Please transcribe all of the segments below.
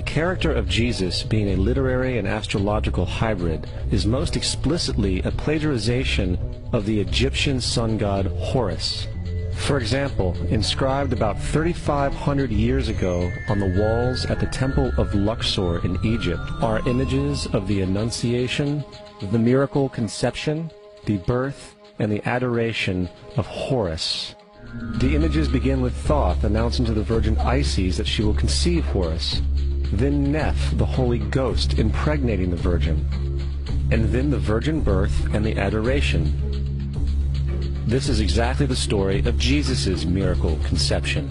character of Jesus, being a literary and astrological hybrid, is most explicitly a plagiarization of the Egyptian sun god Horus. For example, inscribed about 3,500 years ago on the walls at the Temple of Luxor in Egypt are images of the Annunciation, the miracle conception, the birth, and the adoration of Horus. The images begin with Thoth announcing to the Virgin Isis that she will conceive Horus, then Neph, the Holy Ghost, impregnating the Virgin, and then the virgin birth and the adoration. This is exactly the story of Jesus' miracle conception.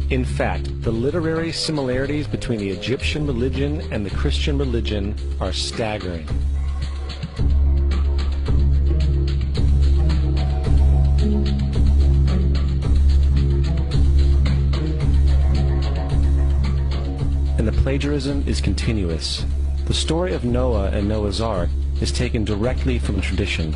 In fact, the literary similarities between the Egyptian religion and the Christian religion are staggering. And the plagiarism is continuous. The story of Noah and Noah's Ark is taken directly from tradition.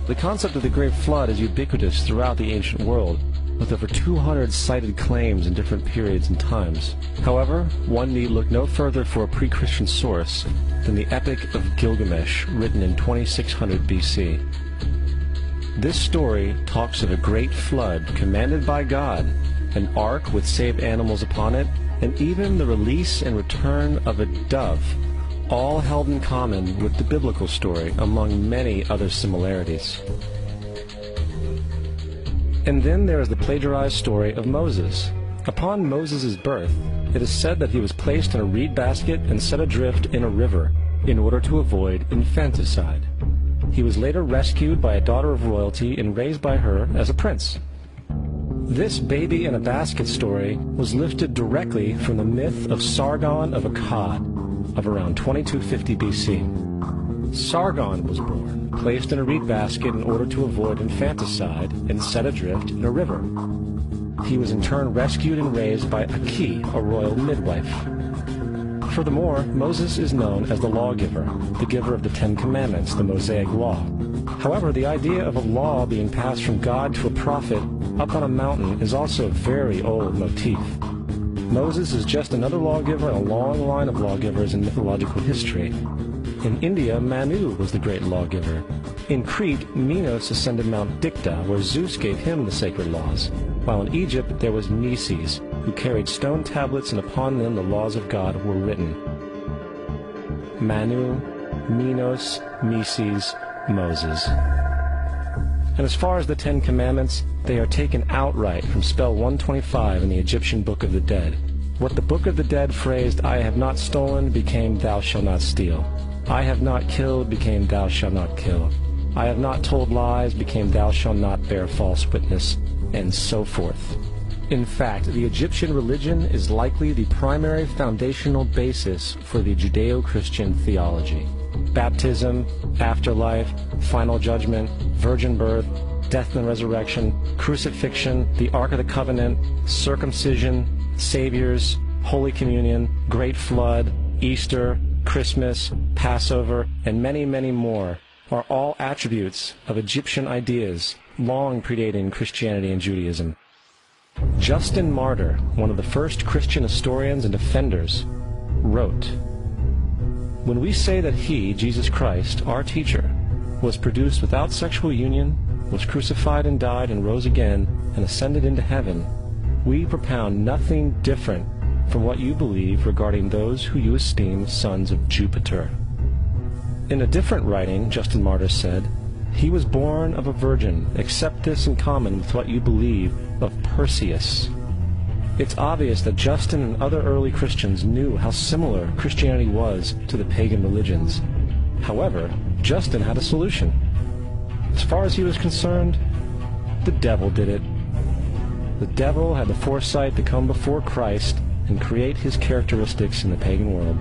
The concept of the Great Flood is ubiquitous throughout the ancient world, with over 200 cited claims in different periods and times. However, one need look no further for a pre-Christian source than the Epic of Gilgamesh, written in 2600 BC. This story talks of a great flood commanded by God, an ark with saved animals upon it, and even the release and return of a dove, all held in common with the biblical story, among many other similarities. And then there is the plagiarized story of Moses. Upon Moses' birth, it is said that he was placed in a reed basket and set adrift in a river in order to avoid infanticide. He was later rescued by a daughter of royalty and raised by her as a prince. This baby in a basket story was lifted directly from the myth of Sargon of Akkad of around 2250 BC. Sargon was born, placed in a reed basket in order to avoid infanticide, and set adrift in a river. He was in turn rescued and raised by Aki, a royal midwife. Furthermore, Moses is known as the lawgiver, the giver of the Ten Commandments, the Mosaic Law. However, the idea of a law being passed from God to a prophet up on a mountain is also a very old motif. Moses is just another lawgiver in a long line of lawgivers in mythological history. In India, Manu was the great lawgiver. In Crete, Minos ascended Mount Dicta, where Zeus gave him the sacred laws, while in Egypt there was Nesis, who carried stone tablets and upon them the laws of God were written. Manu, Minos, Nesis, Moses. And as far as the Ten Commandments, they are taken outright from spell 125 in the Egyptian Book of the Dead. What the Book of the Dead phrased, "I have not stolen," became "Thou shalt not steal." "I have not killed," became "Thou shalt not kill." "I have not told lies," became "Thou shalt not bear false witness," and so forth. In fact, the Egyptian religion is likely the primary foundational basis for the Judeo-Christian theology. Baptism, afterlife, final judgment, virgin birth, death and resurrection, crucifixion, the Ark of the Covenant, circumcision, saviors, Holy Communion, Great Flood, Easter, Christmas, Passover, and many, many more are all attributes of Egyptian ideas long predating Christianity and Judaism. Justin Martyr, one of the first Christian historians and defenders, wrote, "When we say that he, Jesus Christ, our teacher, was produced without sexual union, was crucified and died and rose again and ascended into heaven, we propound nothing different from what you believe regarding those who you esteem sons of Jupiter." In a different writing, Justin Martyr said, "He was born of a virgin, accept this in common with what you believe of Perseus." It's obvious that Justin and other early Christians knew how similar Christianity was to the pagan religions. However, Justin had a solution. As far as he was concerned, the devil did it. The devil had the foresight to come before Christ and create his characteristics in the pagan world.